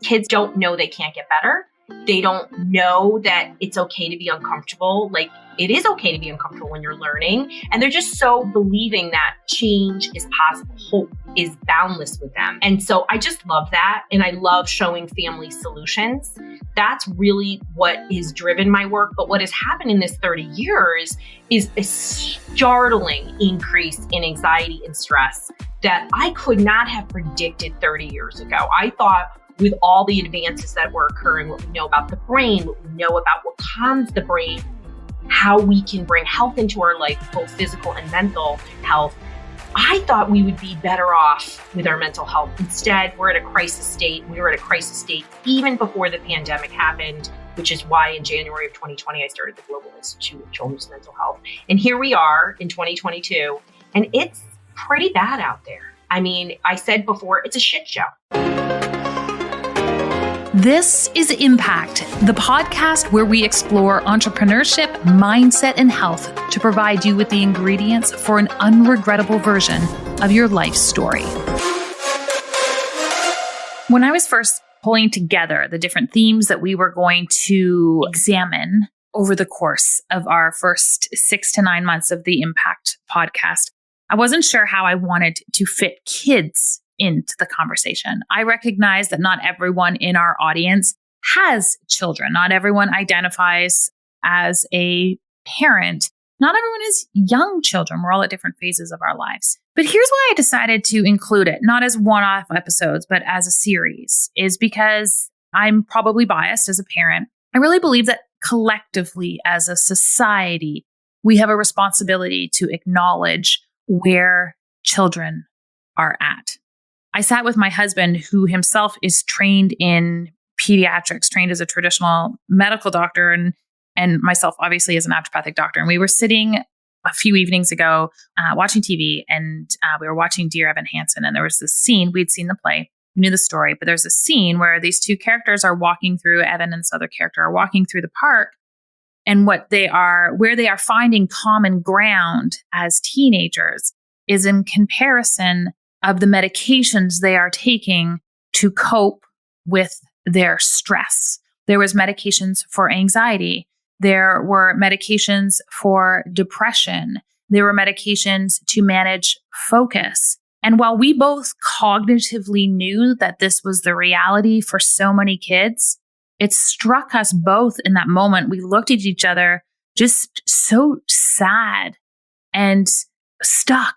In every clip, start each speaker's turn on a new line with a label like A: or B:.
A: Kids don't know they can't get better. They don't know that it's okay to be uncomfortable. Like, it is okay to be uncomfortable when you're learning. And they're just so believing that change is possible. Hope is boundless with them. And so I just love that. And I love showing family solutions. That's really what has driven my work. But what has happened in this 30 years is a startling increase in anxiety and stress that I could not have predicted 30 years ago. I thought, with all the advances that were occurring, what we know about the brain, what we know about what calms the brain, how we can bring health into our life, both physical and mental health, I thought we would be better off with our mental health. Instead, we're at a crisis state. We were at a crisis state even before the pandemic happened, which is why in January of 2020, I started the Global Institute of Children's Mental Health. And here we are in 2022, and it's pretty bad out there. I mean, I said before, it's a shit show.
B: This is Impact, the podcast where we explore entrepreneurship, mindset, and health to provide you with the ingredients for an unregrettable version of your life story. When I was first pulling together the different themes that we were going to examine over the course of our first 6 to 9 months of the Impact podcast, I wasn't sure how I wanted to fit kids into the conversation. I recognize that not everyone in our audience has children. Not everyone identifies as a parent. Not everyone has young children. We're all at different phases of our lives. But here's why I decided to include it, not as one-off episodes, but as a series, is because I'm probably biased as a parent. I really believe that collectively as a society, we have a responsibility to acknowledge where children are at. I sat with my husband, who himself is trained in pediatrics, trained as a traditional medical doctor, and myself, obviously, as a naturopathic doctor. And we were sitting a few evenings ago watching TV, and we were watching Dear Evan Hansen. And there was this scene, we'd seen the play, we knew the story, but there's a scene where these two characters are walking through, Evan and this other character are walking through the park. And where they are finding common ground as teenagers is in comparison of the medications they are taking to cope with their stress. There was medications for anxiety. There were medications for depression. There were medications to manage focus. And while we both cognitively knew that this was the reality for so many kids, it struck us both in that moment. We looked at each other just so sad and stuck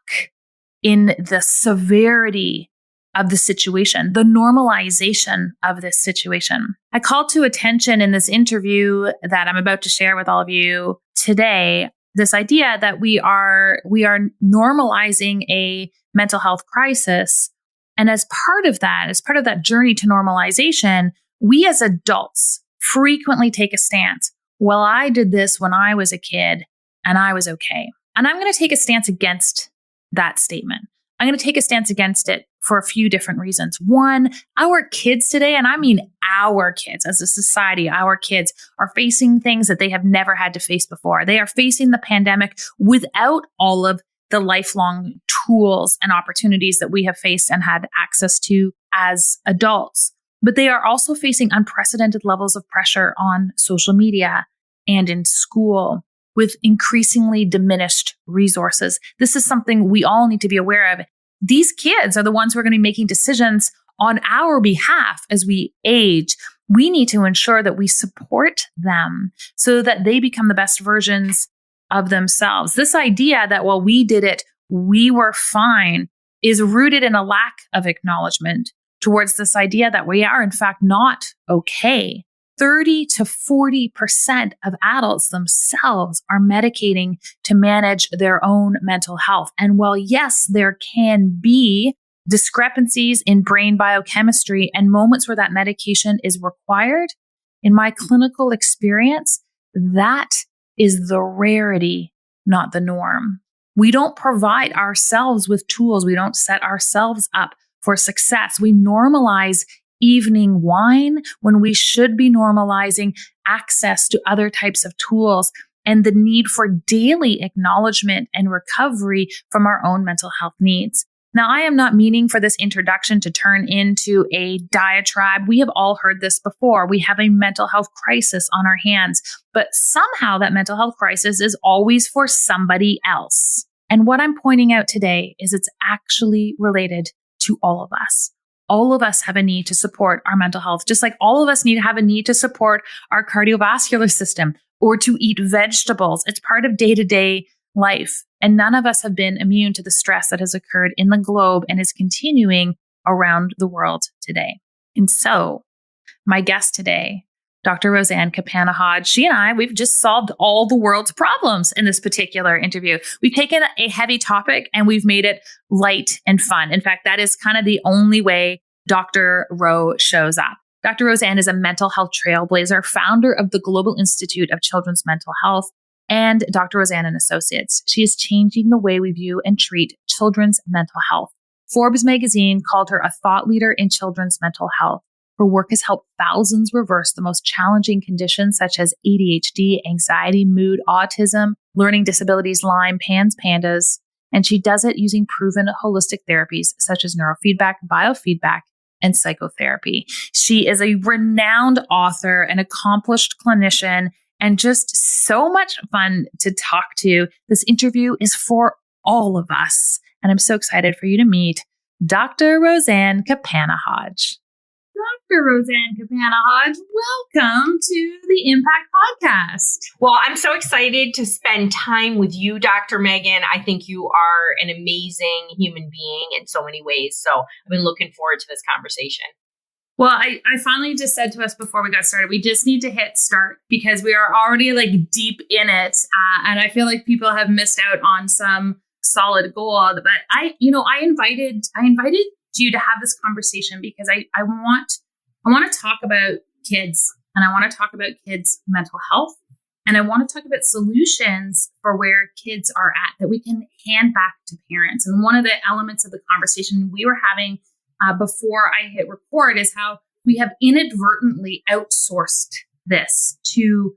B: in the severity of the situation, the normalization of this situation. I called to attention in this interview that I'm about to share with all of you today, this idea that we are normalizing a mental health crisis. And as part of that journey to normalization, we as adults frequently take a stance. Well, I did this when I was a kid and I was okay. And I'm going to take a stance against that statement. I'm going to take a stance against it for a few different reasons. One, our kids today, and I mean our kids as a society, our kids are facing things that they have never had to face before. They are facing the pandemic without all of the lifelong tools and opportunities that we have faced and had access to as adults. But they are also facing unprecedented levels of pressure on social media and in school, with increasingly diminished resources. This is something we all need to be aware of. These kids are the ones who are going to be making decisions on our behalf as we age. We need to ensure that we support them so that they become the best versions of themselves. This idea that while we did it, we were fine is rooted in a lack of acknowledgement towards this idea that we are in fact not okay. 30 to 40% of adults themselves are medicating to manage their own mental health. And while yes, there can be discrepancies in brain biochemistry and moments where that medication is required, in my clinical experience, that is the rarity, not the norm. We don't provide ourselves with tools. We don't set ourselves up for success. We normalize evening wine when we should be normalizing access to other types of tools and the need for daily acknowledgement and recovery from our own mental health needs. Now, I am not meaning for this introduction to turn into a diatribe. We have all heard this before. We have a mental health crisis on our hands, but somehow that mental health crisis is always for somebody else. And what I'm pointing out today is it's actually related to all of us. All of us have a need to support our mental health, just like all of us have a need to support our cardiovascular system or to eat vegetables. It's part of day-to-day life. And none of us have been immune to the stress that has occurred in the globe and is continuing around the world today. And so my guest today, Dr. Roseann Capana-Hodge, she and we've just solved all the world's problems in this particular interview. We've taken a heavy topic and we've made it light and fun. In fact, that is kind of the only way Dr. Ro shows up. Dr. Roseann is a mental health trailblazer, founder of the Global Institute of Children's Mental Health, and Dr. Roseann and Associates. She is changing the way we view and treat children's mental health. Forbes magazine called her a thought leader in children's mental health. Her work has helped thousands reverse the most challenging conditions such as ADHD, anxiety, mood, autism, learning disabilities, Lyme, PANS, PANDAS, and she does it using proven holistic therapies such as neurofeedback, biofeedback, and psychotherapy. She is a renowned author, an accomplished clinician, and just so much fun to talk to. This interview is for all of us, and I'm so excited for you to meet Dr. Roseann Capana-Hodge. Dr. Roseann Capana-Hodge, welcome to the Impact Podcast.
A: Well, I'm so excited to spend time with you, Dr. Megan. I think you are an amazing human being in so many ways. So I've been looking forward to this conversation.
B: Well, I finally just said to us before we got started, we just need to hit start because we are already deep in it. And I feel like people have missed out on some solid gold. But I invited you to have this conversation because I want to talk about kids, and I want to talk about kids' mental health, and I want to talk about solutions for where kids are at that we can hand back to parents. And one of the elements of the conversation we were having before I hit record is how we have inadvertently outsourced this to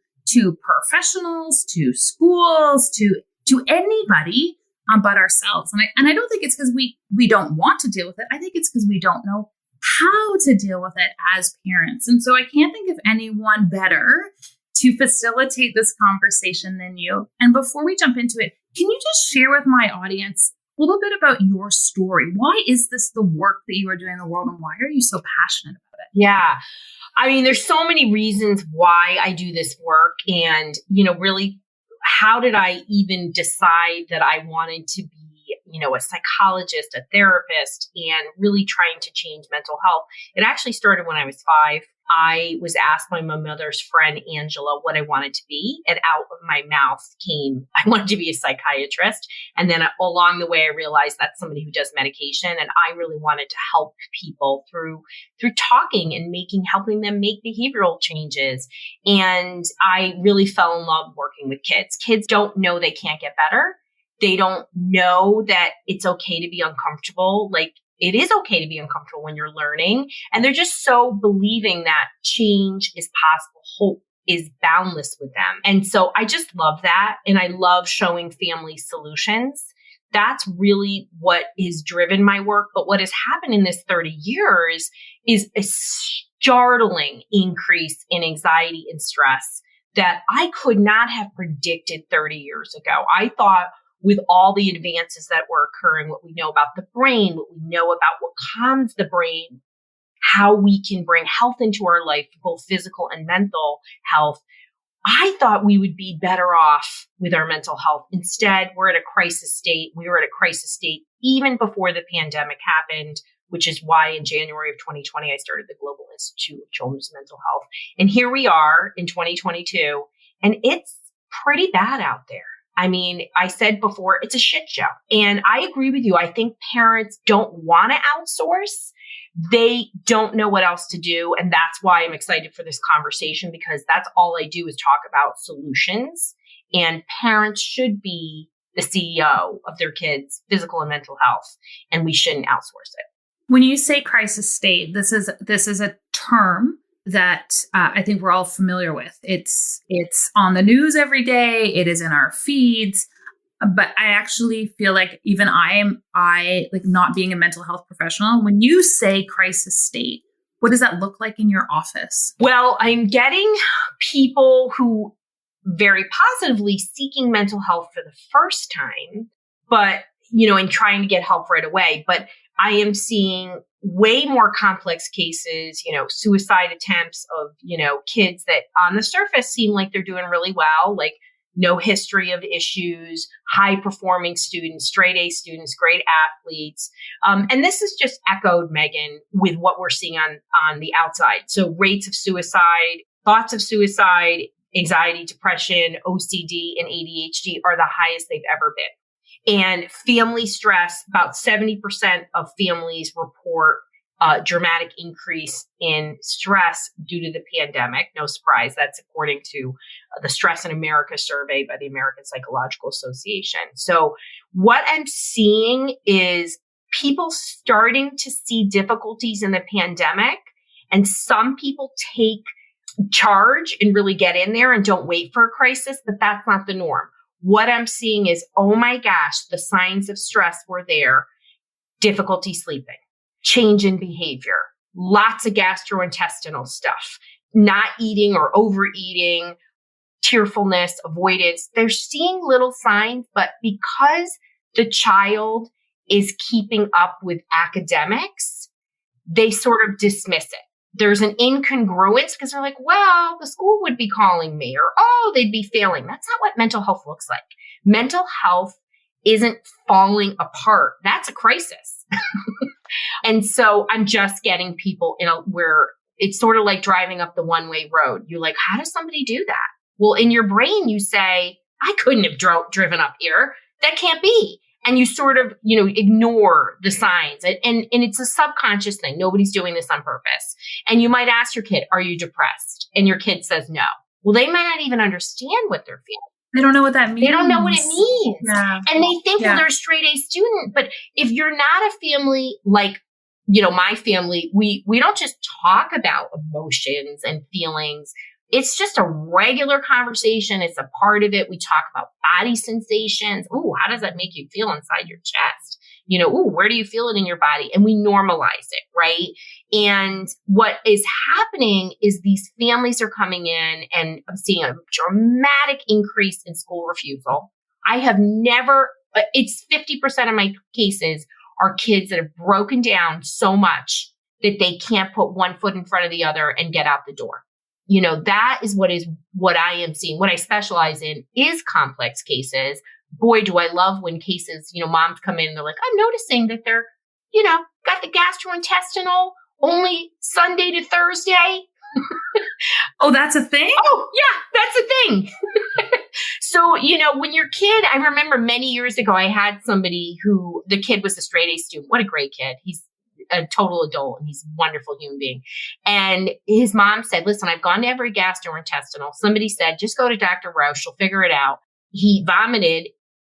B: professionals, to schools, to anybody but ourselves. And I don't think it's because we don't want to deal with it. I think it's because we don't know how to deal with it as parents. And so I can't think of anyone better to facilitate this conversation than you. And before we jump into it, can you just share with my audience a little bit about your story? Why is this the work that you are doing in the world, and why are you so passionate about it?
A: Yeah. I mean, there's so many reasons why I do this work. And, really, how did I even decide that I wanted to be, a psychologist, a therapist, and really trying to change mental health? It actually started when I was 5. I was asked by my mother's friend, Angela, what I wanted to be. And out of my mouth came, I wanted to be a psychiatrist. And then along the way, I realized that's somebody who does medication. And I really wanted to help people through talking and helping them make behavioral changes. And I really fell in love working with kids. Kids don't know they can't get better. They don't know that it's okay to be uncomfortable. It is okay to be uncomfortable when you're learning. And they're just so believing that change is possible. Hope is boundless with them. And so I just love that. And I love showing family solutions. That's really what has driven my work. But what has happened in this 30 years is a startling increase in anxiety and stress that I could not have predicted 30 years ago. I thought, with all the advances that were occurring, what we know about the brain, what we know about what calms the brain, how we can bring health into our life, both physical and mental health, I thought we would be better off with our mental health. Instead, we're at a crisis state. We were at a crisis state even before the pandemic happened, which is why in January of 2020, I started the Global Institute of Children's Mental Health. And here we are in 2022, and it's pretty bad out there. I mean, I said before, it's a shit show. And I agree with you. I think parents don't want to outsource. They don't know what else to do. And that's why I'm excited for this conversation, because that's all I do is talk about solutions. And parents should be the CEO of their kids' physical and mental health, and we shouldn't outsource it.
B: When you say crisis state, this is a term that I think we're all familiar with. It's on the news every day. It is in our feeds. But I actually feel like even I like not being a mental health professional, when you say crisis state, what does that look like in your office?
A: Well, I'm getting people who very positively seeking mental health for the first time, but, and trying to get help right away. But I am seeing way more complex cases, suicide attempts of, kids that on the surface seem like they're doing really well, like no history of issues, high performing students, straight A students, great athletes. And this is just echoed, Megan, with what we're seeing on the outside. So rates of suicide, thoughts of suicide, anxiety, depression, OCD, and ADHD are the highest they've ever been. And family stress, about 70% of families report a dramatic increase in stress due to the pandemic. No surprise. That's according to the Stress in America survey by the American Psychological Association. So what I'm seeing is people starting to see difficulties in the pandemic, and some people take charge and really get in there and don't wait for a crisis, but that's not the norm. What I'm seeing is, oh my gosh, the signs of stress were there. Difficulty sleeping, change in behavior, lots of gastrointestinal stuff, not eating or overeating, tearfulness, avoidance. They're seeing little signs, but because the child is keeping up with academics, they sort of dismiss it. There's an incongruence because they're like, well, the school would be calling me, or, oh, they'd be failing. That's not what mental health looks like. Mental health isn't falling apart. That's a crisis. And so I'm just getting people where it's sort of like driving up the one-way road. You're like, how does somebody do that? Well, in your brain, you say, I couldn't have driven up here. That can't be. And you sort of, ignore the signs. And it's a subconscious thing. Nobody's doing this on purpose. And you might ask your kid, are you depressed? And your kid says no. Well, they might not even understand what they're feeling.
B: They don't know what that means.
A: They don't know what it means.
B: Yeah.
A: And they think, well, they're a straight A student. But if you're not a family like, my family, we don't just talk about emotions and feelings. It's just a regular conversation. It's a part of it. We talk about body sensations. Ooh, how does that make you feel inside your chest? Ooh, where do you feel it in your body? And we normalize it, right? And what is happening is these families are coming in, and I'm seeing a dramatic increase in school refusal. I have never, it's 50% of my cases are kids that have broken down so much that they can't put one foot in front of the other and get out the door. That is what I am seeing. What I specialize in is complex cases. Boy, do I love when cases, moms come in and they're like, I'm noticing that they're, got the gastrointestinal only Sunday to Thursday.
B: Oh, that's a thing?
A: Oh, yeah, that's a thing. So, when your kid, I remember many years ago, I had somebody who the kid was a straight A student. What a great kid. He's a total adult, and he's a wonderful human being. And his mom said, listen, I've gone to every gastrointestinal. Somebody said, just go to Dr. Rouse. She'll figure it out. He vomited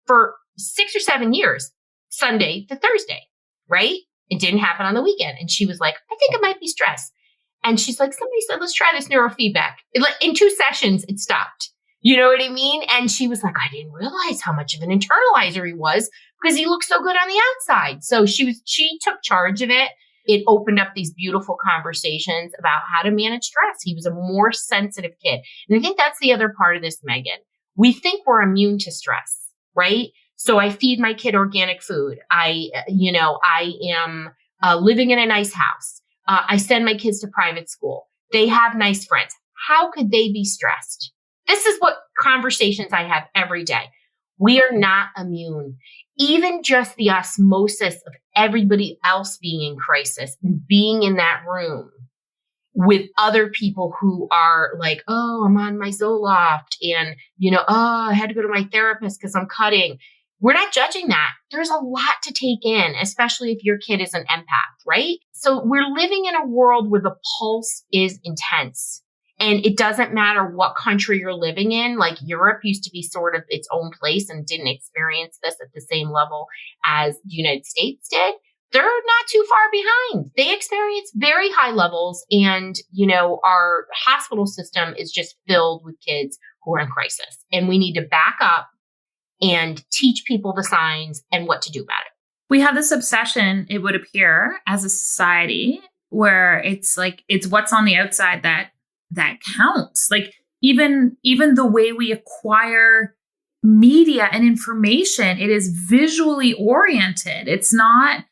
A: for 6 or 7 years, Sunday to Thursday, right? It didn't happen on the weekend. And she was like, I think it might be stress. And she's like, somebody said, let's try this neurofeedback. In 2 sessions, it stopped. You know what I mean? And she was like, I didn't realize how much of an internalizer he was because he looked so good on the outside. So she took charge of it. It opened up these beautiful conversations about how to manage stress. He was a more sensitive kid. And I think that's the other part of this, Megan. We think we're immune to stress, right? So I feed my kid organic food. I am living in a nice house. I send my kids to private school. They have nice friends. How could they be stressed? This is what conversations I have every day. We are not immune. Even just the osmosis of everybody else being in crisis and being in that room with other people who are like, oh, I'm on my Zoloft and, I had to go to my therapist because I'm cutting. We're not judging that. There's a lot to take in, especially if your kid is an empath, right? So we're living in a world where the pulse is intense. And it doesn't matter what country you're living in. Like Europe used to be sort of its own place and didn't experience this at the same level as the United States did. They're not too far behind. They experience very high levels. And, our hospital system is just filled with kids who are in crisis. And we need to back up and teach people the signs and what to do about it.
B: We have this obsession, it would appear, as a society where it's like, it's what's on the outside that counts. Like even the way we acquire media and information, it is visually oriented. It's not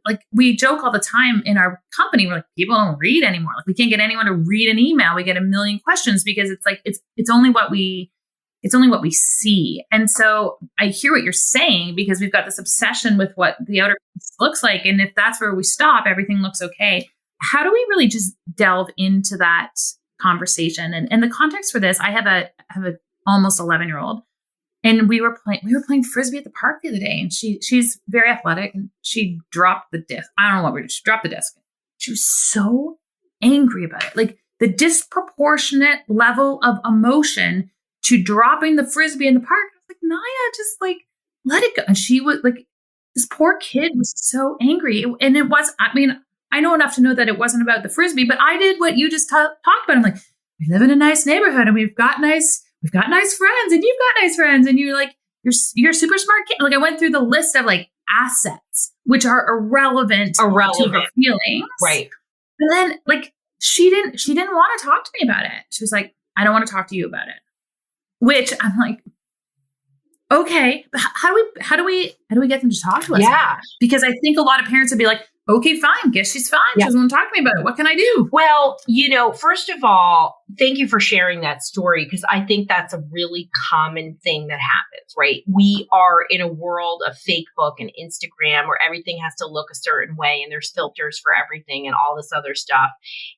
B: like, we joke all the time in our company, we're like, people don't read anymore. Like we can't get anyone to read an email. We get a million questions because it's like, it's only what we see. And so I hear what you're saying, because we've got this obsession with what the outer piece looks like. And if that's where we stop, everything looks okay. How do we really just delve into that conversation? And the context for this, I have a almost 11-year-old, and we were playing Frisbee at the park the other day, and she's very athletic, and she dropped the disc. I don't know what we did. She dropped the disc. She was so angry about it. Like the disproportionate level of emotion to dropping the Frisbee in the park. I was like, Naya, just like, let it go. And she was like, this poor kid was so angry. And it was, I mean, I know enough to know that it wasn't about the Frisbee, but I did what you just talked about. I'm like, we live in a nice neighborhood and we've got nice friends, and you've got nice friends, and you're like, you're a super smart kid. Like I went through the list of like assets, which are irrelevant to her feelings.
A: Right.
B: And then like, she didn't want to talk to me about it. She was like, I don't want to talk to you about it. Which I'm like, okay, but how do we get them to talk to us?
A: Yeah.
B: Because I think a lot of parents would be like, okay, fine. Guess she's fine. She doesn't want to talk to me about it. What can I do?
A: Well, first of all, thank you for sharing that story, because I think that's a really common thing that happens, right? We are in a world of Facebook and Instagram where everything has to look a certain way, and there's filters for everything and all this other stuff.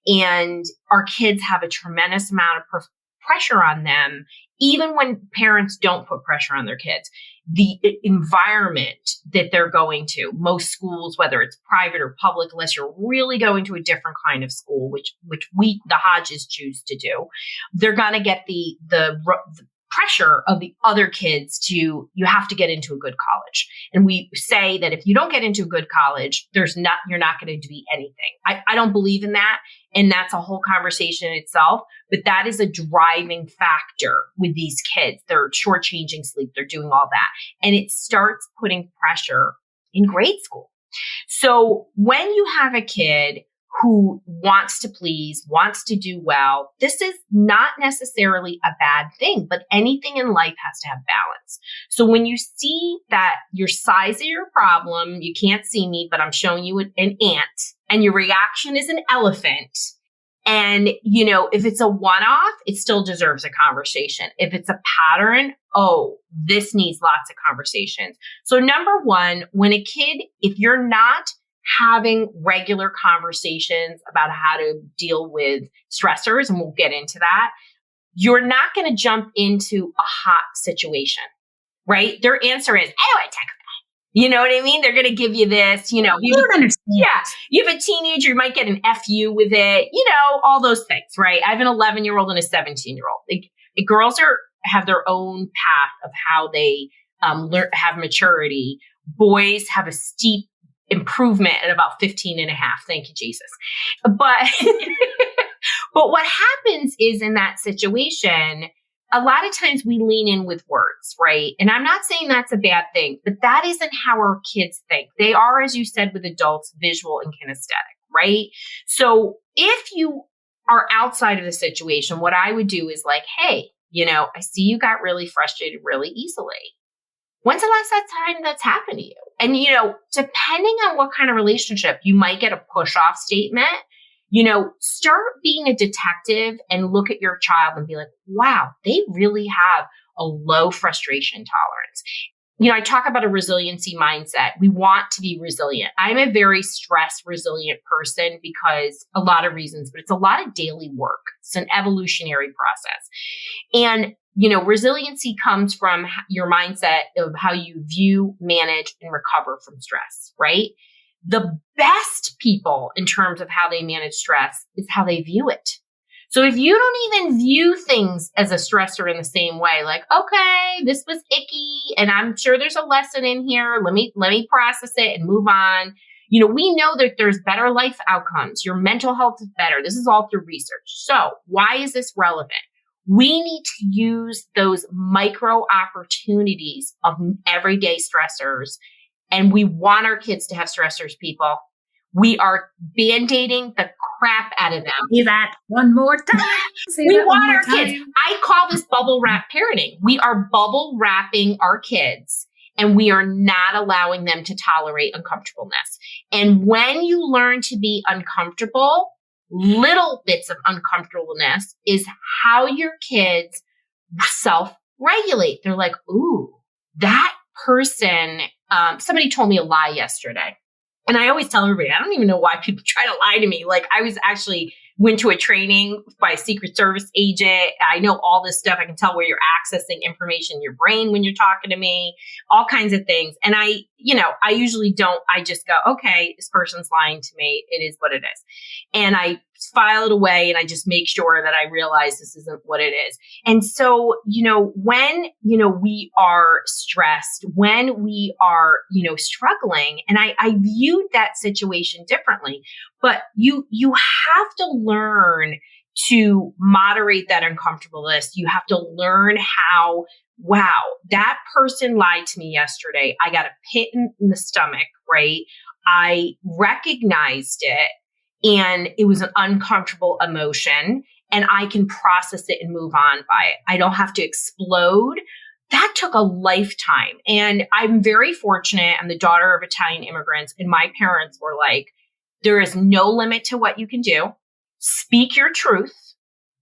A: And our kids have a tremendous amount of pressure on them, even when parents don't put pressure on their kids. The environment that they're going to, most schools, whether it's private or public, unless you're really going to a different kind of school, which we, the Hodges, choose to do, they're going to get the pressure of the other kids you have to get into a good college. And we say that if you don't get into a good college, you're not going to be anything. I don't believe in that. And that's a whole conversation in itself. But that is a driving factor with these kids. They're shortchanging sleep. They're doing all that. And it starts putting pressure in grade school. So when you have a kid who wants to please, wants to do well, this is not necessarily a bad thing, but anything in life has to have balance. So when you see that your size of your problem, you can't see me, but I'm showing you an ant, and your reaction is an elephant. And, if it's a one-off, it still deserves a conversation. If it's a pattern, this needs lots of conversations. So number one, when a kid, if you're not having regular conversations about how to deal with stressors, and we'll get into that, you're not going to jump into a hot situation, right? Their answer is, I don't want to talk about it. You know what I mean? They're going to give you this, you don't understand. Yeah. You have a teenager, you might get an FU with it, all those things, right? I have an 11-year-old and a 17-year-old. Like, girls have their own path of how they have maturity. Boys have a steep improvement at about 15 and a half. Thank you, Jesus. But what happens is, in that situation, a lot of times we lean in with words, right? And I'm not saying that's a bad thing, but that isn't how our kids think. They are, as you said, with adults, visual and kinesthetic, right? So if you are outside of the situation, what I would do is like, hey, I see you got really frustrated really easily. When's the last time that's happened to you? And, depending on what kind of relationship, you might get a push-off statement. Start being a detective and look at your child and be like, wow, they really have a low frustration tolerance. I talk about a resiliency mindset. We want to be resilient. I'm a very stress resilient person because a lot of reasons, but it's a lot of daily work. It's an evolutionary process. And resiliency comes from your mindset of how you view, manage, and recover from stress, right? The best people in terms of how they manage stress is how they view it. So if you don't even view things as a stressor in the same way, like, okay, this was icky, and I'm sure there's a lesson in here. Let me process it and move on. We know that there's better life outcomes. Your mental health is better. This is all through research. So why is this relevant? We need to use those micro opportunities of everyday stressors. And we want our kids to have stressors, people. We are band-aiding the crap out of them.
B: Say that one more time.
A: We want our kids. I call this bubble wrap parenting. We are bubble wrapping our kids, and we are not allowing them to tolerate uncomfortableness. And when you learn to be uncomfortable, little bits of uncomfortableness is how your kids self-regulate. They're like, ooh, that person, somebody told me a lie yesterday. And I always tell everybody, I don't even know why people try to lie to me. Like, I was actually went to a training by a Secret Service agent. I know all this stuff. I can tell where you're accessing information in your brain when you're talking to me, all kinds of things. And I usually don't, I just go, okay, this person's lying to me. It is what it is. And I file it away and I just make sure that I realize this isn't what it is. And so, when, we are stressed, when we are, struggling, and I viewed that situation differently, but you have to learn to moderate that uncomfortableness. You have to learn how, wow, that person lied to me yesterday. I got a pit in the stomach, right? I recognized it. And it was an uncomfortable emotion, and I can process it and move on by it. I don't have to explode. That took a lifetime. And I'm very fortunate. I'm the daughter of Italian immigrants, and my parents were like, there is no limit to what you can do. Speak your truth.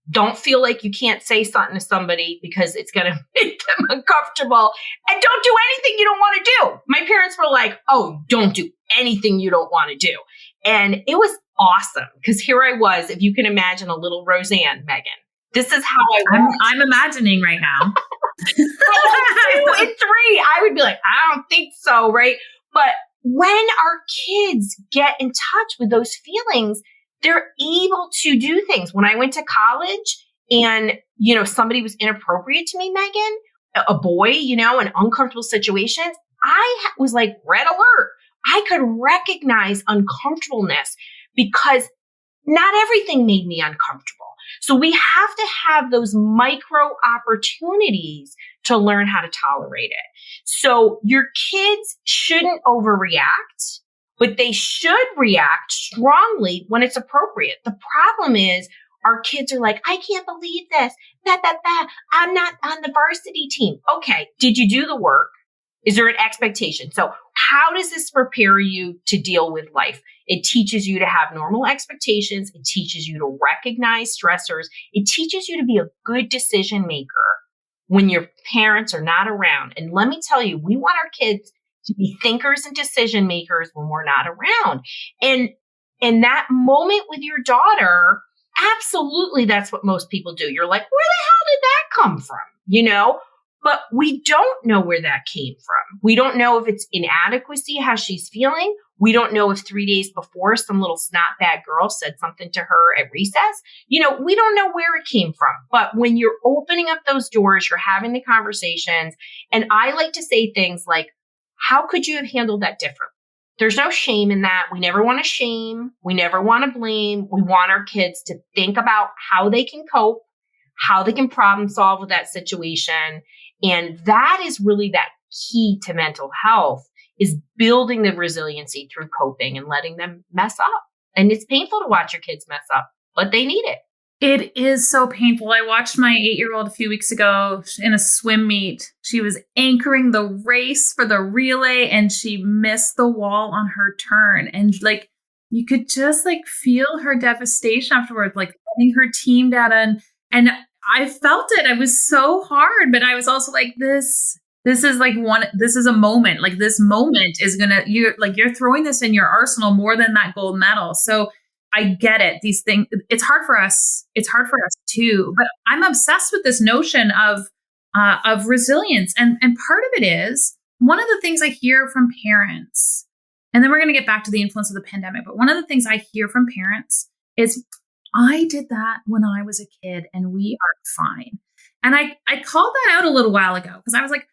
A: Don't feel like you can't say something to somebody because it's going to make them uncomfortable. And don't do anything you don't want to do. My parents were like, oh, don't do anything you don't want to do. And it was awesome because here I was, if you can imagine a little Roseann, Megan. This is how I was.
B: I'm imagining right now.
A: 2 and 3, I would be like, I don't think so, right? But when our kids get in touch with those feelings, they're able to do things. When I went to college and, somebody was inappropriate to me, Megan, a boy, in uncomfortable situations, I was like red alert. I could recognize uncomfortableness because not everything made me uncomfortable. So we have to have those micro opportunities to learn how to tolerate it. So your kids shouldn't overreact, but they should react strongly when it's appropriate. The problem is our kids are like, I can't believe this. I'm not on the varsity team. Okay, did you do the work? Is there an expectation? So how does this prepare you to deal with life? It teaches you to have normal expectations. It teaches you to recognize stressors. It teaches you to be a good decision maker when your parents are not around. And let me tell you, we want our kids to be thinkers and decision makers when we're not around. And in that moment with your daughter, absolutely, that's what most people do. You're like, where the hell did that come from? But we don't know where that came from. We don't know if it's inadequacy, how she's feeling. We don't know if 3 days before some little snotbag girl said something to her at recess. We don't know where it came from. But when you're opening up those doors, you're having the conversations. And I like to say things like, how could you have handled that differently? There's no shame in that. We never want to shame. We never want to blame. We want our kids to think about how they can cope, how they can problem solve with that situation. And that is really that key to mental health, is building the resiliency through coping and letting them mess up. And it's painful to watch your kids mess up, but they need it.
B: It is so painful. I watched my 8-year-old a few weeks ago in a swim meet. She was anchoring the race for the relay and she missed the wall on her turn. And you could just feel her devastation afterwards, letting her team down. And I felt it. It was so hard, but I was also like, this is this is a moment. This moment is you're throwing this in your arsenal more than that gold medal. So I get it. These things, it's hard for us. It's hard for us too, but I'm obsessed with this notion of resilience. And part of it is one of the things I hear from parents, and then we're going to get back to the influence of the pandemic. But one of the things I hear from parents is, I did that when I was a kid and we are fine. And I called that out a little while ago because I was like,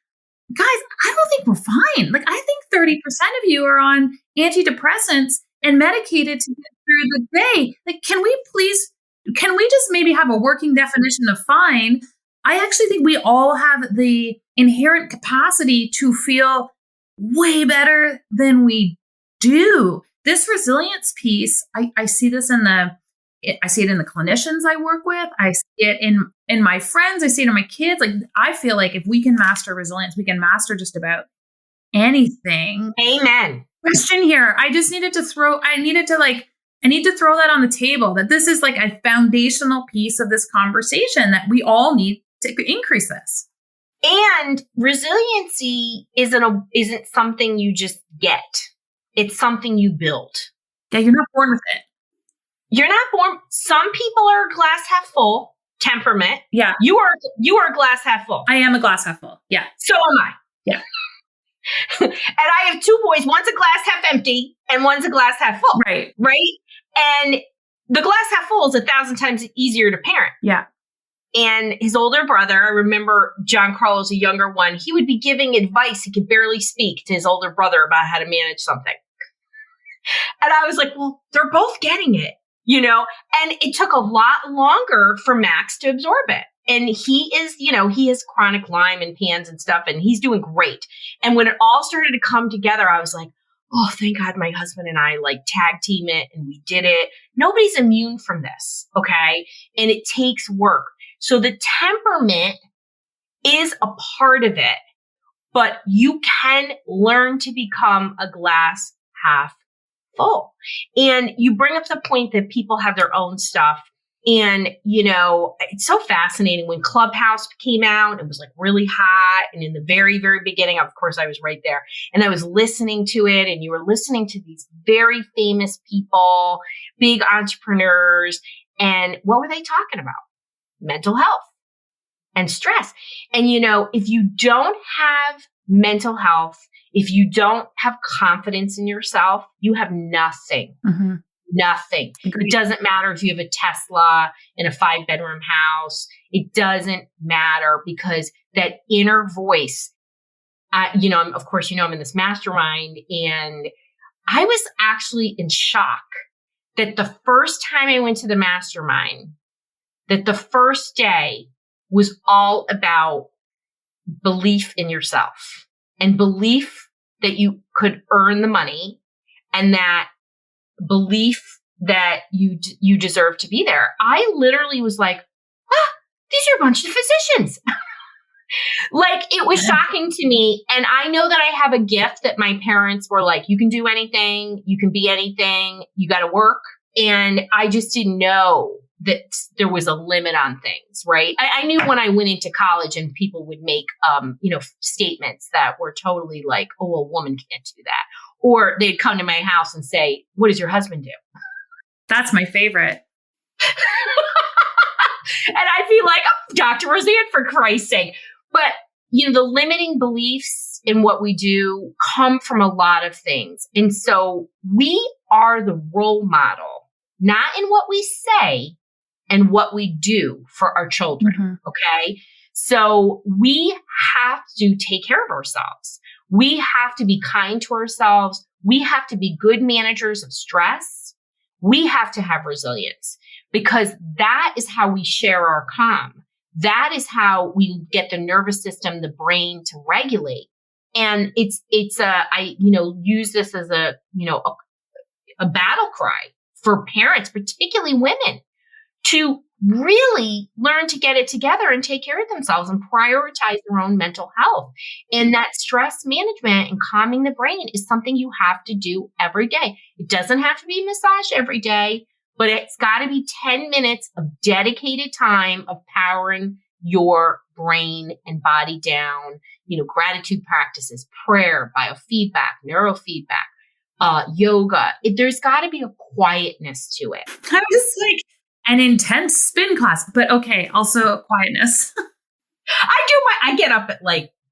B: guys, I don't think we're fine. I think 30% of you are on antidepressants and medicated to get through the day. Can we please can we just maybe have a working definition of fine? I actually think we all have the inherent capacity to feel way better than we do. This resilience piece, I see this I see it in the clinicians I work with. I see it in my friends. I see it in my kids. Like, I feel like if we can master resilience, we can master just about anything.
A: Amen.
B: Question here. I need to throw that on the table, that this is like a foundational piece of this conversation, that we all need to increase this.
A: And resiliency isn't something you just get. It's something you build.
B: Yeah, you're not born with it.
A: You're not born. Some people are glass half full temperament.
B: Yeah.
A: You are glass half full.
B: I am a glass half full. Yeah.
A: So am I.
B: Yeah.
A: And I have two boys. One's a glass half empty and one's a glass half full.
B: Right.
A: Right. And the glass half full is 1,000 times easier to parent.
B: Yeah.
A: And his older brother, I remember John Carlos, a younger one, he would be giving advice. He could barely speak to his older brother about how to manage something. And I was like, well, they're both getting it, and it took a lot longer for Max to absorb it. And he is, he has chronic Lyme and PANS and stuff, and he's doing great. And when it all started to come together, I was like, oh, thank God my husband and I tag team it and we did it. Nobody's immune from this. Okay. And it takes work. So the temperament is a part of it, but you can learn to become a glass half full. And you bring up the point that people have their own stuff. And, it's so fascinating when Clubhouse came out, it was really hot. And in the very, very beginning, of course, I was right there and I was listening to it, and you were listening to these very famous people, big entrepreneurs. And what were they talking about? Mental health and stress. And, if you don't have mental health, if you don't have confidence in yourself, you have nothing. Mm-hmm. Nothing. Agreed. It doesn't matter if you have a Tesla in a 5-bedroom house. It doesn't matter, because that inner voice, of course, I'm in this mastermind, and I was actually in shock that the first time I went to the mastermind, that the first day was all about belief in yourself and belief that you could earn the money, and that belief that you deserve to be there. I literally was like, these are a bunch of physicians. It was shocking to me. And I know that I have a gift that my parents were like, you can do anything, you can be anything, you got to work. And I just didn't know that there was a limit on things, right? I knew when I went into college and people would make, statements that were totally like, oh, a woman can't do that. Or they'd come to my house and say, what does your husband do?
B: That's my favorite.
A: And I'd be like, oh, Dr. Roseann, for Christ's sake. But, the limiting beliefs in what we do come from a lot of things. And so we are the role model, not in what we say and what we do for our children. Mm-hmm. Okay. So we have to take care of ourselves. We have to be kind to ourselves. We have to be good managers of stress. We have to have resilience, because that is how we share our calm. That is how we get the nervous system, the brain to regulate. And I use this as a battle cry for parents, particularly women, to really learn to get it together and take care of themselves and prioritize their own mental health. And that stress management and calming the brain is something you have to do every day. It doesn't have to be massaged every day, but it's got to be 10 minutes of dedicated time of powering your brain and body down, gratitude practices, prayer, biofeedback, neurofeedback, yoga. There's got to be a quietness to it.
B: I was like, an intense spin class, but okay, also quietness.
A: I get up at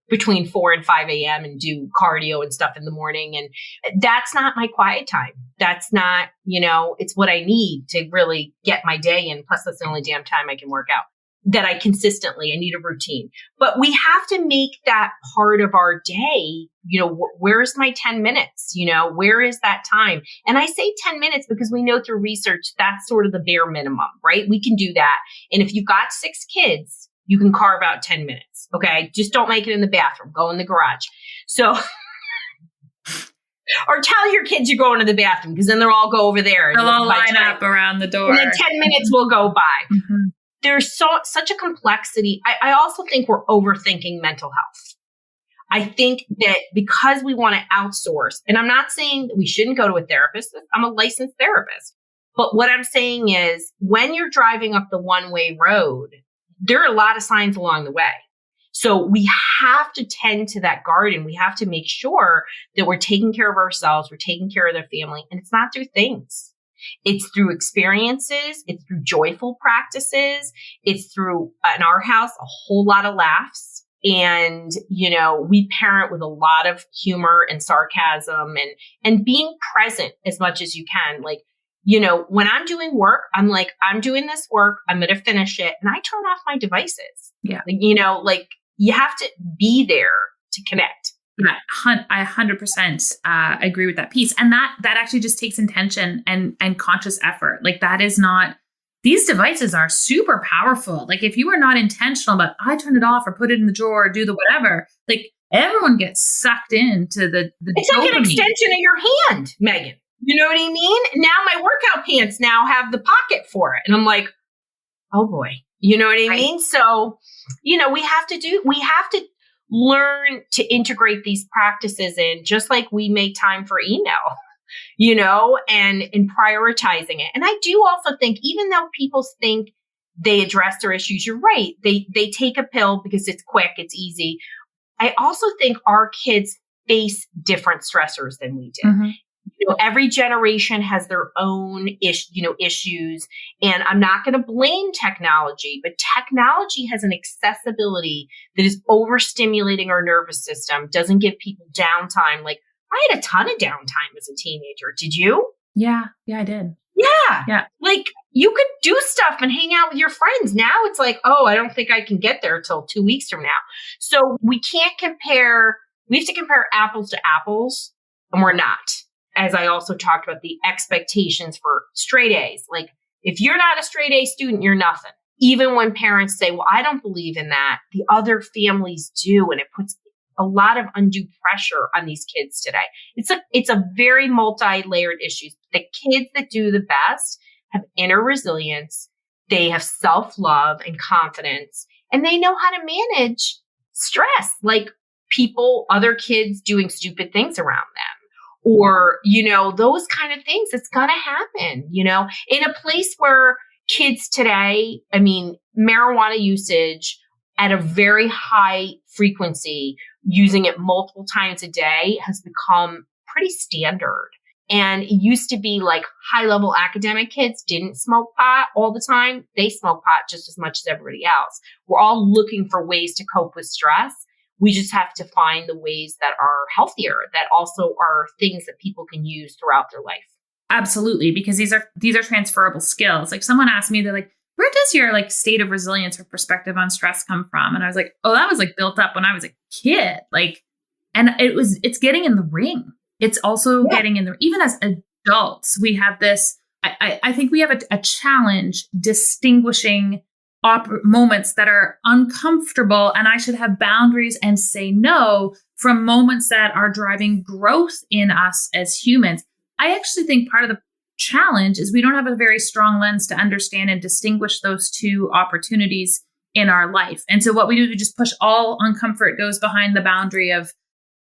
A: between 4 and 5 a.m. and do cardio and stuff in the morning. And that's not my quiet time. That's not, it's what I need to really get my day in. Plus, that's the only damn time I can work out. that I need a routine. But we have to make that part of our day. Where's my 10 minutes? Where is that time? And I say 10 minutes because we know through research, that's sort of the bare minimum, right? We can do that. And if you've got 6 kids, you can carve out 10 minutes. Okay. Just don't make it in the bathroom. Go in the garage. So, or tell your kids you're going to the bathroom because then they'll all go over there.
B: They'll all line up around the door.
A: And then 10 minutes will go by.
B: Mm-hmm.
A: There's such a complexity. I also think we're overthinking mental health. I think that because we want to outsource, and I'm not saying that we shouldn't go to a therapist. I'm a licensed therapist. But what I'm saying is when you're driving up the one-way road, there are a lot of signs along the way. So we have to tend to that garden. We have to make sure that we're taking care of ourselves, we're taking care of their family, and it's not through things. It's through experiences. It's through joyful practices. It's through, in our house, a whole lot of laughs. And, we parent with a lot of humor and sarcasm and being present as much as you can. Like, when I'm doing work, I'm like, I'm doing this work. I'm going to finish it. And I turn off my devices.
B: Yeah.
A: You have to be there to connect.
B: Yeah, I 100% agree with that piece. And that actually just takes intention and conscious effort. Like that is not, these devices are super powerful. Like if you are not intentional about, I turn it off or put it in the drawer or do the whatever, like everyone gets sucked into the
A: it's
B: dopamine.
A: Like an extension of your hand, Megan. You know what I mean? Now my workout pants now have the pocket for it. And I'm like, oh boy, you know what I mean? So, we have to learn to integrate these practices in, just like we make time for email, and in prioritizing it. And I do also think, even though people think they address their issues, you're right. They take a pill because it's quick, it's easy. I also think our kids face different stressors than we do.
B: Mm-hmm.
A: Every generation has their own issues, and I'm not going to blame technology, but technology has an accessibility that is overstimulating our nervous system, doesn't give people downtime. Like I had a ton of downtime as a teenager. Did you?
B: Yeah, I did.
A: Yeah. Like you could do stuff and hang out with your friends. Now it's like, oh, I don't think I can get there till 2 weeks from now. So we have to compare apples to apples, and we're not. As I also talked about the expectations for straight A's. Like if you're not a straight A student, you're nothing. Even when parents say, well, I don't believe in that, the other families do. And it puts a lot of undue pressure on these kids today. It's a very multi-layered issue. The kids that do the best have inner resilience. They have self-love and confidence, and they know how to manage stress, like other kids doing stupid things around them. Or, those kind of things. It's going to happen, in a place where kids today, marijuana usage at a very high frequency, using it multiple times a day has become pretty standard. And it used to be like high level academic kids didn't smoke pot all the time. They smoke pot just as much as everybody else. We're all looking for ways to cope with stress. We just have to find the ways that are healthier, that also are things that people can use throughout their life.
B: Absolutely, because these are transferable skills. Like someone asked me, they're like, where does your state of resilience or perspective on stress come from? And I was like, oh, that was built up when I was a kid. And it's getting in the ring. It's also getting in even as adults, we have this, I think we have a challenge distinguishing moments that are uncomfortable, and I should have boundaries and say no, from moments that are driving growth in us as humans. I actually think part of the challenge is we don't have a very strong lens to understand and distinguish those two opportunities in our life. And so what we do is we just push all uncomfort goes behind the boundary of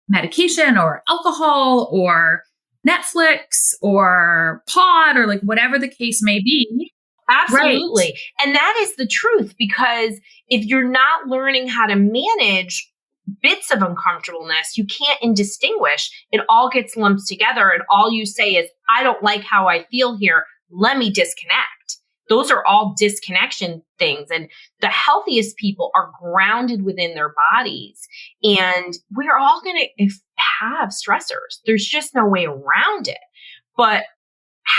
B: medication or alcohol or Netflix or pot or whatever the case may be.
A: Absolutely.
B: Right.
A: And that is the truth, because if you're not learning how to manage bits of uncomfortableness, you can't indistinguish. It all gets lumped together, and all you say is, I don't like how I feel here. Let me disconnect. Those are all disconnection things. And the healthiest people are grounded within their bodies. And we're all going to have stressors. There's just no way around it. But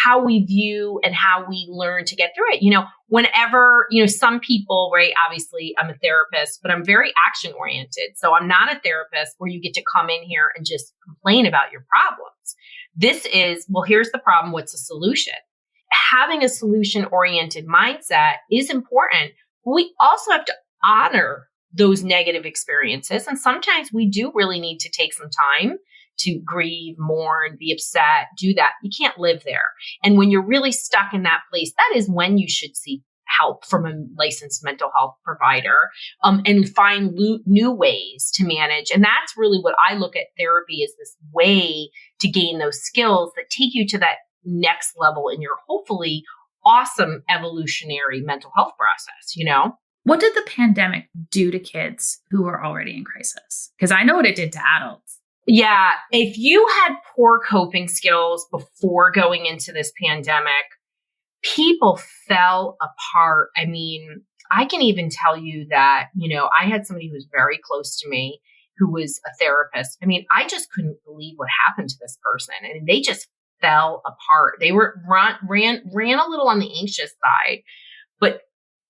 A: how we view and how we learn to get through it. Whenever, some people, right? Obviously, I'm a therapist, but I'm very action oriented. So I'm not a therapist where you get to come in here and just complain about your problems. This is, well, here's the problem. What's the solution? Having a solution oriented mindset is important. But we also have to honor those negative experiences. And sometimes we do really need to take some time to grieve, mourn, be upset, do that. You can't live there. And when you're really stuck in that place, that is when you should seek help from a licensed mental health provider, and find new ways to manage. And that's really what I look at therapy as, this way to gain those skills that take you to that next level in your hopefully awesome evolutionary mental health process.
B: What did the pandemic do to kids who were already in crisis? Because I know what it did to adults.
A: Yeah. If you had poor coping skills before going into this pandemic, people fell apart. I mean, I can even tell you that, I had somebody who was very close to me who was a therapist. I mean, I just couldn't believe what happened to this person. And they just fell apart. They were ran a little on the anxious side. But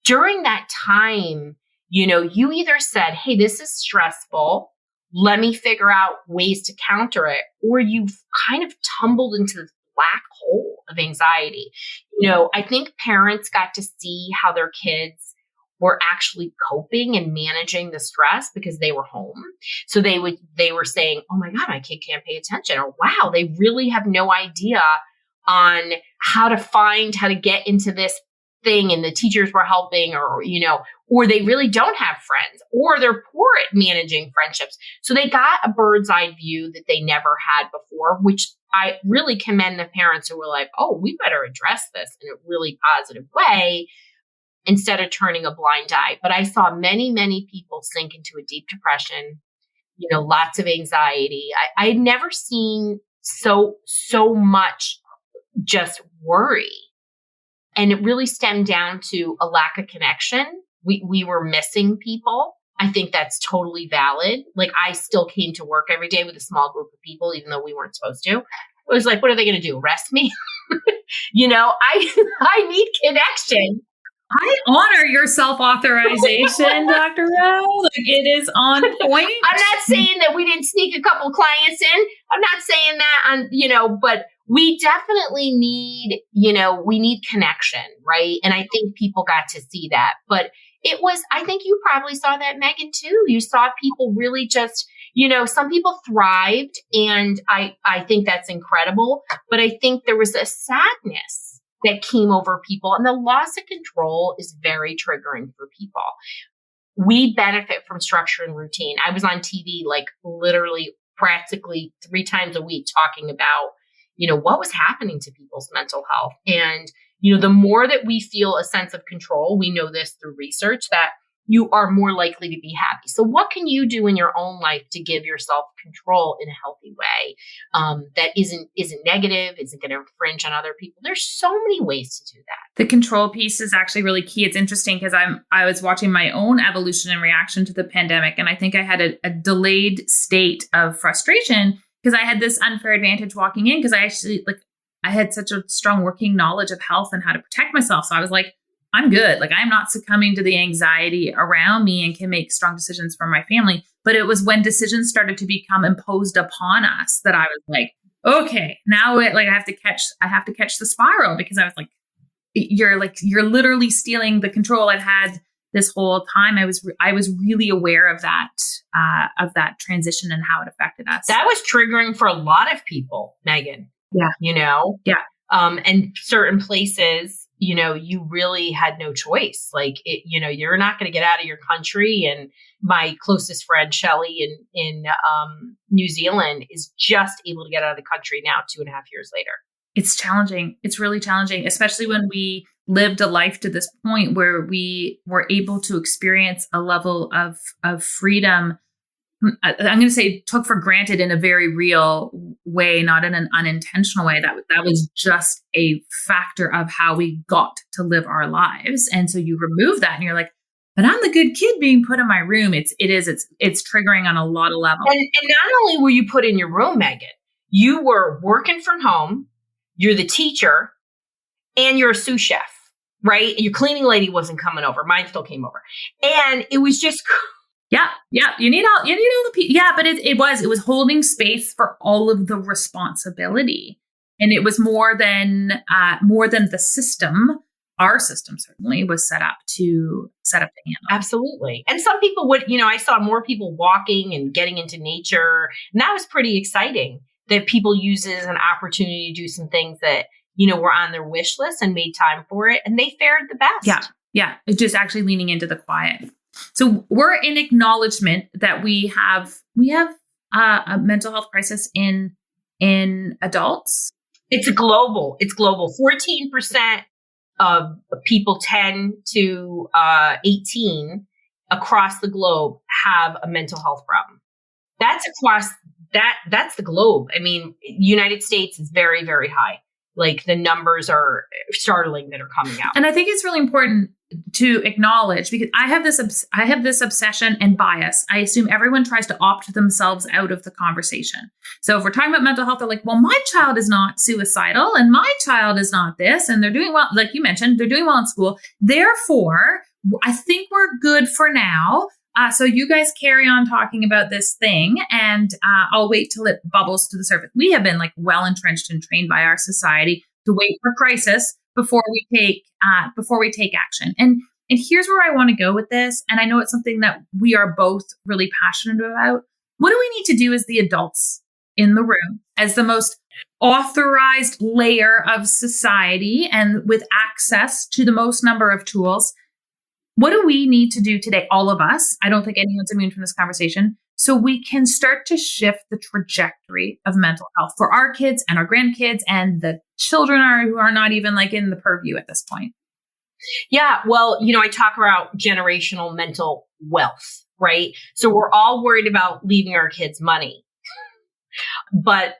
A: during that time, you either said, hey, this is stressful. Let me figure out ways to counter it. Or you've kind of tumbled into this black hole of anxiety. I think parents got to see how their kids were actually coping and managing the stress because they were home. So they were saying, oh my God, my kid can't pay attention. Or wow, they really have no idea on how to get into this thing, and the teachers were helping, or they really don't have friends, or they're poor at managing friendships. So they got a bird's eye view that they never had before, which I really commend the parents who were like, oh, we better address this in a really positive way instead of turning a blind eye. But I saw many, many people sink into a deep depression, lots of anxiety. I had never seen so much just worry. And it really stemmed down to a lack of connection. We were missing people. I think that's totally valid. Like, I still came to work every day with a small group of people, even though we weren't supposed to. It was like, what are they going to do? Arrest me? I need connection.
B: I honor your self-authorization, Dr. Rowe. Like, it is on point.
A: I'm not saying that we didn't sneak a couple clients in. I'm not saying that but we definitely need, we need connection, right? And I think people got to see that. But I think you probably saw that, Megan, too. You saw people really just, some people thrived, and I think that's incredible. But I think there was a sadness that came over people, and the loss of control is very triggering for people. We benefit from structure and routine. I was on TV, like literally practically 3 times a week, talking about, what was happening to people's mental health. And, the more that we feel a sense of control, we know this through research, that you are more likely to be happy. So what can you do in your own life to give yourself control in a healthy way, that isn't negative, isn't going to infringe on other people? There's so many ways to do that.
B: The control piece is actually really key. It's interesting because I was watching my own evolution and reaction to the pandemic, and I think I had a delayed state of frustration because I had this unfair advantage walking in, because I had such a strong working knowledge of health and how to protect myself. So I was like, I'm good. Like, I'm not succumbing to the anxiety around me and can make strong decisions for my family. But it was when decisions started to become imposed upon us that I was like, okay, now I have to catch the spiral, because I was like, you're literally stealing the control I've had this whole time. I was really aware of that transition and how it affected us.
A: That was triggering for a lot of people, Megan.
B: Yeah.
A: Yeah. And certain places, you really had no choice. Like, you're not going to get out of your country. And my closest friend, Shelly, in New Zealand, is just able to get out of the country now 2.5 years later.
B: It's challenging. It's really challenging, especially when we lived a life to this point where we were able to experience a level of freedom. I'm going to say took for granted in a very real way, not in an unintentional way. That was just a factor of how we got to live our lives. And so you remove that and you're like, but I'm the good kid being put in my room. It's triggering on a lot of levels.
A: And not only were you put in your room, Megan, you were working from home. You're the teacher. and you're a sous chef, right? And your cleaning lady wasn't coming over. Mine still came over. And it was just
B: Yeah. You need all the people. Yeah, but it was holding space for all of the responsibility. And it was more than the system. Our system certainly was set up to handle.
A: Absolutely. And some people would, I saw more people walking and getting into nature. And that was pretty exciting that people use it as an opportunity to do some things that, were on their wish list and made time for it. And they fared the best.
B: Yeah. It's just actually leaning into the quiet. So we're in acknowledgement that we have a mental health crisis in adults.
A: It's global. 14% of people 10 to 18 across the globe have a mental health problem. That's across that's the globe. I mean, United States is very, very high. Like the numbers are startling that are coming out.
B: And I think it's really important to acknowledge, because I have this obsession and bias. I assume everyone tries to opt themselves out of the conversation. So if we're talking about mental health, they're like, well, my child is not suicidal and my child is not this. And they're doing well. Like you mentioned, they're doing well in school. Therefore, I think we're good for now. So you guys carry on talking about this thing, and I'll wait till it bubbles to the surface. We have been like well entrenched and trained by our society to wait for crisis before we take action. And here's where I want to go with this. And I know it's something that we are both really passionate about. What do we need to do as the adults in the room, as the most authorized layer of society and with access to the most number of tools? What do we need to do today, all of us? I don't think anyone's immune from this conversation. So we can start to shift the trajectory of mental health for our kids and our grandkids and the children who are not even like in the purview at this point.
A: Yeah. Well, I talk about generational mental wealth, right? So we're all worried about leaving our kids money. But,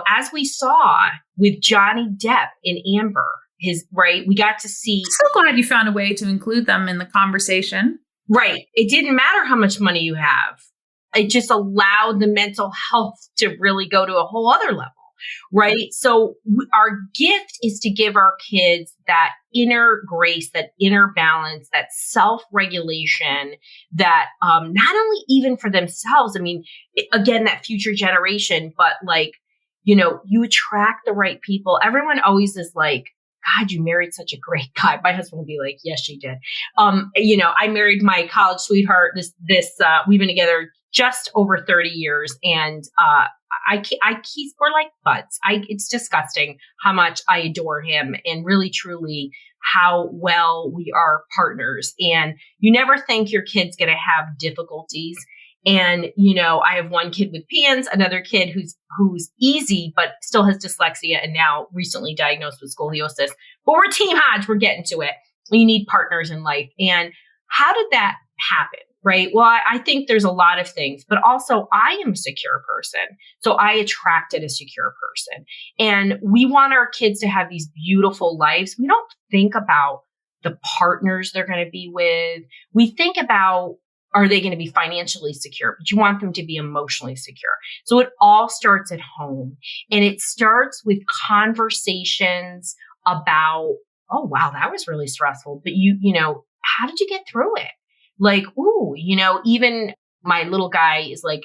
A: as we saw with Johnny Depp in Amber, we got to see.
B: So glad you found a way to include them in the conversation.
A: Right. It didn't matter how much money you have. It just allowed the mental health to really go to a whole other level. Right. So our gift is to give our kids that inner grace, that inner balance, that self-regulation, that not only even for themselves, I mean, again, that future generation, but you attract the right people. Everyone always is like, God, you married such a great guy. My husband will be like, yes, she did. I married my college sweetheart. We've been together just over 30 years, and we're like buds. It's disgusting how much I adore him, and really, truly, how well we are partners. And you never think your kid's going to have difficulties. And, I have one kid with PANS, another kid who's easy, but still has dyslexia and now recently diagnosed with scoliosis. But we're Team Hodge. We're getting to it. You need partners in life. And how did that happen? Right. Well, I think there's a lot of things, but also I am a secure person. So I attracted a secure person. And we want our kids to have these beautiful lives. We don't think about the partners they're going to be with. We think about, are they going to be financially secure? But you want them to be emotionally secure. So it all starts at home. And it starts with conversations about, oh, wow, that was really stressful. But how did you get through it? Like, ooh, even my little guy is like,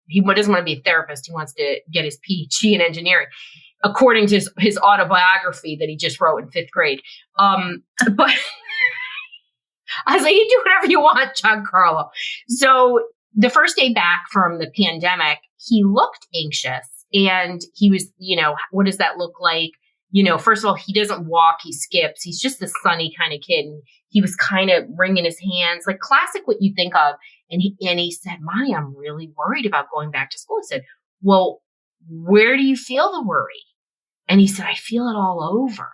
A: he doesn't want to be a therapist. He wants to get his PhD in engineering, according to his autobiography that he just wrote in 5th grade. But I was like, you do whatever you want, Giancarlo. So the first day back from the pandemic, he looked anxious, and he was, what does that look like? First of all, he doesn't walk, he skips. He's just a sunny kind of kid. And he was kind of wringing his hands, like classic what you think of. And he said, Mommy, I'm really worried about going back to school. I said, well, where do you feel the worry? And he said, I feel it all over.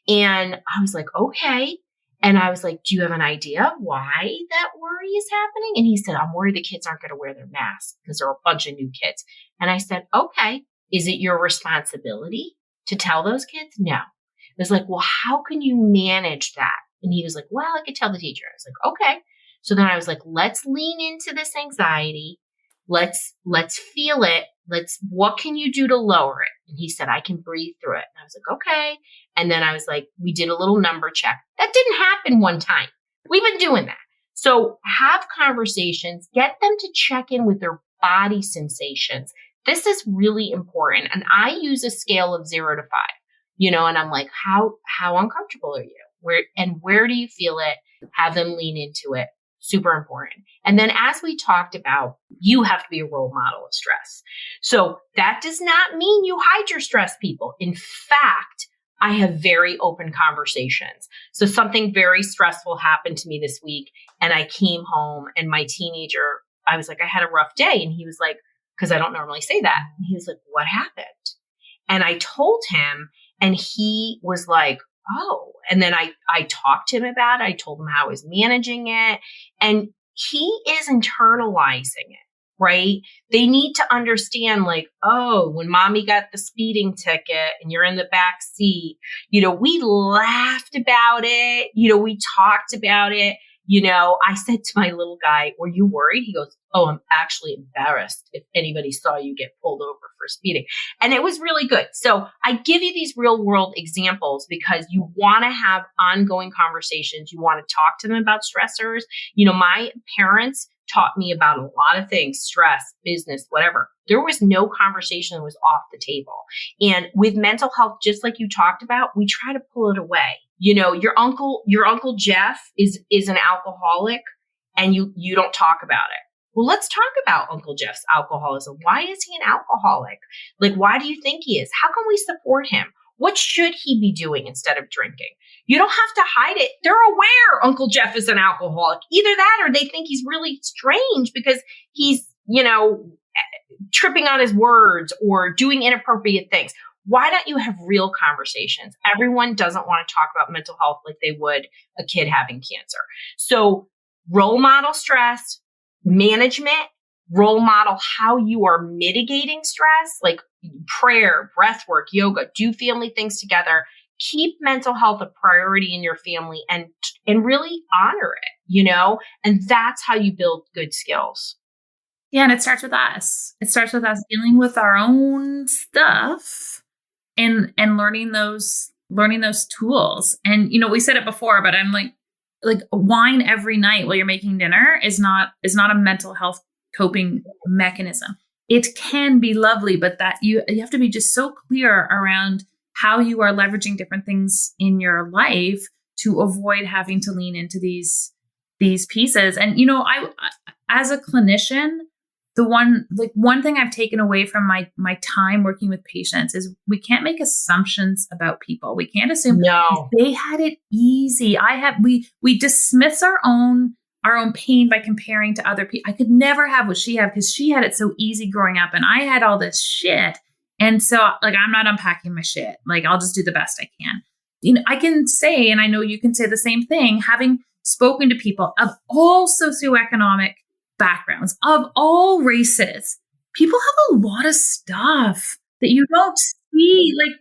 A: And I was like, okay. And I was like, do you have an idea why that worry is happening? And he said, I'm worried the kids aren't going to wear their masks because there are a bunch of new kids. And I said, okay, is it your responsibility to tell those kids? No. It was like, well, how can you manage that? And he was like, well, I could tell the teacher. I was like, okay. So then I was like, let's lean into this anxiety. let's feel it. What can you do to lower it? And he said, I can breathe through it. And I was like, okay. And then I was like, we did a little number check. That didn't happen one time. We've been doing that. So have conversations, get them to check in with their body sensations. This is really important. And I use a scale of 0 to 5, and I'm like, how uncomfortable are you? Where do you feel it? Have them lean into it. Super important. And then as we talked about, you have to be a role model of stress. So that does not mean you hide your stress, people. In fact, I have very open conversations. So something very stressful happened to me this week, and I came home and my teenager, I was like, I had a rough day. And he was like, because I don't normally say that. And he was like, what happened? And I told him, and he was like, oh. And then I talked to him about it. I told him how I was managing it. And he is internalizing it, right? They need to understand, like, oh, when mommy got the speeding ticket and you're in the back seat, we laughed about it. We talked about it. I said to my little guy, were you worried? He goes, oh, I'm actually embarrassed if anybody saw you get pulled over for speeding. And it was really good. So I give you these real world examples because you want to have ongoing conversations. You want to talk to them about stressors. My parents taught me about a lot of things, stress, business, whatever. There was no conversation that was off the table. And with mental health, just like you talked about, we try to pull it away. Your uncle Jeff is an alcoholic, and you don't talk about it. Well, let's talk about Uncle Jeff's alcoholism. Why is he an alcoholic? Like, why do you think he is? How can we support him? What should he be doing instead of drinking? You don't have to hide it. They're aware Uncle Jeff is an alcoholic. Either that or they think he's really strange because he's, tripping on his words or doing inappropriate things. Why don't you have real conversations? Everyone doesn't want to talk about mental health like they would a kid having cancer. So role model stress, management, role model how you are mitigating stress, like prayer, breath work, yoga, do family things together. Keep mental health a priority in your family and really honor it, and that's how you build good skills.
B: Yeah. And it starts with us. It starts with us dealing with our own stuff and learning those tools. And, we said it before, but I'm like wine every night while you're making dinner is not a mental health coping mechanism. It can be lovely, but that you have to be just so clear around how you are leveraging different things in your life to avoid having to lean into these pieces. And, I, as a clinician, the one thing I've taken away from my time working with patients is we can't make assumptions about people. We can't assume they had it easy. We dismiss our own pain by comparing to other people. I could never have what she had because she had it so easy growing up and I had all this shit. And so I'm not unpacking my shit. I'll just do the best I can. I can say, and I know you can say the same thing, having spoken to people of all socioeconomic backgrounds, of all races, people have a lot of stuff that you don't see. Like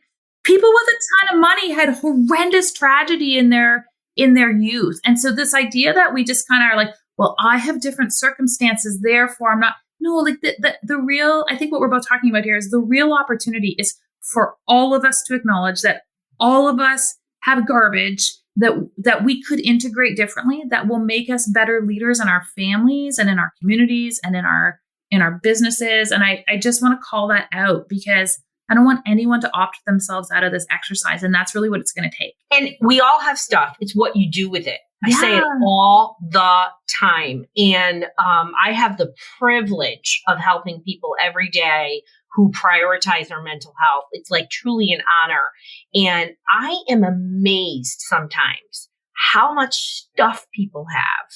B: people with a ton of money had horrendous tragedy in their youth. And so this idea that we just kind of are like, well, I have different circumstances, therefore I'm not. No, like the real, I think what we're both talking about here is the real opportunity is for all of us to acknowledge that all of us have garbage that we could integrate differently, that will make us better leaders in our families and in our communities and in our businesses. And I just want to call that out because I don't want anyone to opt themselves out of this exercise. And that's really what it's going to take.
A: And we all have stuff. It's what you do with it. I say it all the time. And I have the privilege of helping people every day who prioritize their mental health. It's like truly an honor. And I am amazed sometimes how much stuff people have.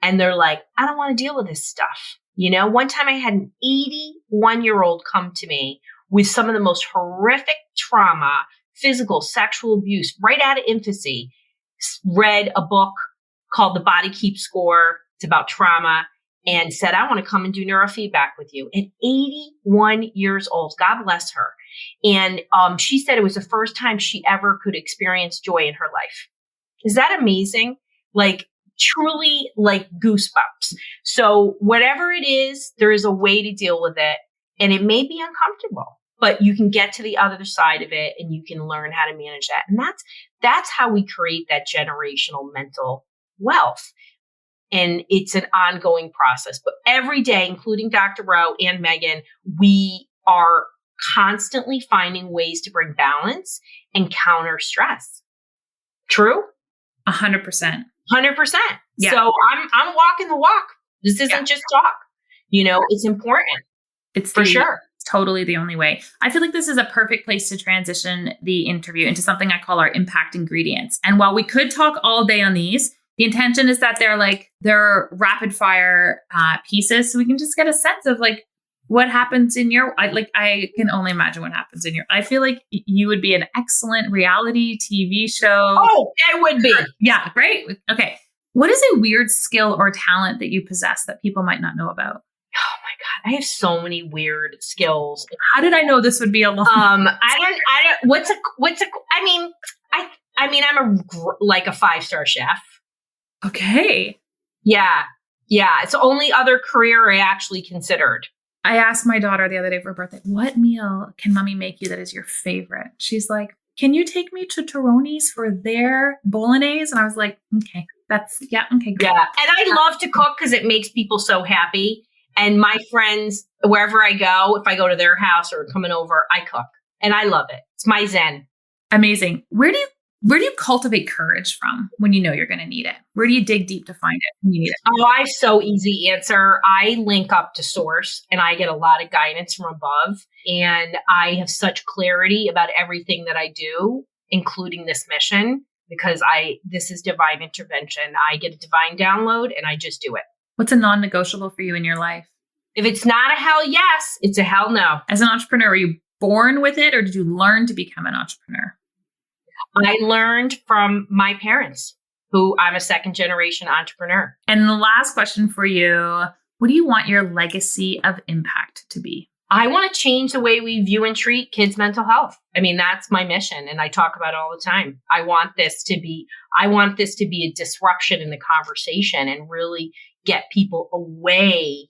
A: And they're like, I don't want to deal with this stuff. One time I had an 81-year-old come to me with some of the most horrific trauma, physical, sexual abuse, right out of infancy, read a book called The Body Keeps Score. It's about trauma. And said, I want to come and do neurofeedback with you. At 81 years old, God bless her. And she said it was the first time she ever could experience joy in her life. Is that amazing? Like truly like goosebumps. So whatever it is, there is a way to deal with it, and it may be uncomfortable, but you can get to the other side of it and you can learn how to manage that. And that's how we create that generational mental wealth. And it's an ongoing process, but every day, including Dr. Rowe and Megan, we are constantly finding ways to bring balance and counter stress. True?
B: 100%.
A: 100%.
B: Yeah.
A: So I'm walking the walk. This isn't just talk. It's important.
B: It's
A: for sure.
B: Totally the only way. I feel like this is a perfect place to transition the interview into something I call our impact ingredients. And while we could talk all day on these, the intention is that they're rapid fire pieces. So we can just get a sense of like what happens in I can only imagine what happens in I feel like you would be an excellent reality TV show.
A: Oh, I would be.
B: Yeah. Right. Okay. What is a weird skill or talent that you possess that people might not know about?
A: Oh my God. I have so many weird skills.
B: How did I know this would be a long?
A: I'm a 5-star chef.
B: Okay.
A: Yeah. Yeah. It's the only other career I actually considered.
B: I asked my daughter the other day for her birthday, what meal can mommy make you that is your favorite? She's like, can you take me to Taroni's for their bolognese? And I was like, okay, okay. Great.
A: Yeah. And I love to cook because it makes people so happy. And my friends, wherever I go, if I go to their house or coming over, I cook and I love it. It's my zen.
B: Amazing. Where do you cultivate courage from when you know you're going to need it? Where do you dig deep to find it when you need it?
A: Oh, I have so easy answer. I link up to source and I get a lot of guidance from above. And I have such clarity about everything that I do, including this mission, because this is divine intervention. I get a divine download and I just do it.
B: What's a non-negotiable for you in your life?
A: If it's not a hell yes, it's a hell no.
B: As an entrepreneur, were you born with it or did you learn to become an entrepreneur?
A: I learned from my parents, who I'm a 2nd-generation entrepreneur.
B: And the last question for you, what do you want your legacy of impact to be?
A: I want to change the way we view and treat kids' mental health. I mean, that's my mission. And I talk about it all the time. I want this to be a disruption in the conversation and really get people away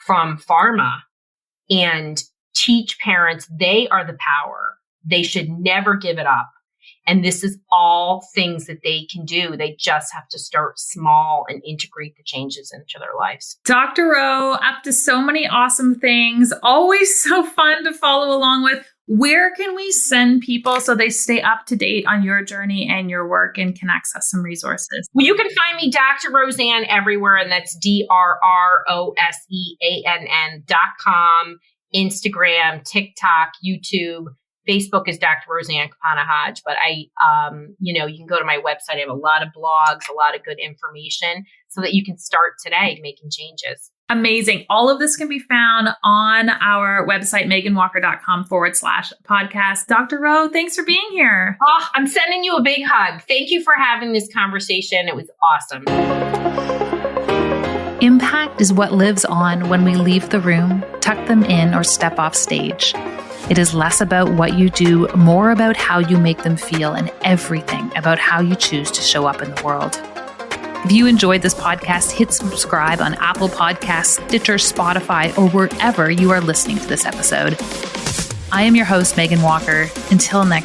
A: from pharma and teach parents they are the power. They should never give it up. And this is all things that they can do. They just have to start small and integrate the changes into their lives.
B: Dr. Rowe, up to so many awesome things. Always so fun to follow along with. Where can we send people so they stay up to date on your journey and your work and can access some resources?
A: Well, you can find me Dr. Roseann everywhere, and that's DrRoseann.com, Instagram, TikTok, YouTube. Facebook is Dr. Roseann Capana-Hodge, but you can go to my website. I have a lot of blogs, a lot of good information so that you can start today making changes.
B: Amazing. All of this can be found on our website, meganwalker.com/podcast. Dr. Rowe, thanks for being here.
A: Oh, I'm sending you a big hug. Thank you for having this conversation. It was awesome.
B: Impact is what lives on when we leave the room, tuck them in, or step off stage. It is less about what you do, more about how you make them feel, and everything about how you choose to show up in the world. If you enjoyed this podcast, hit subscribe on Apple Podcasts, Stitcher, Spotify, or wherever you are listening to this episode. I am your host, Megan Walker. Until next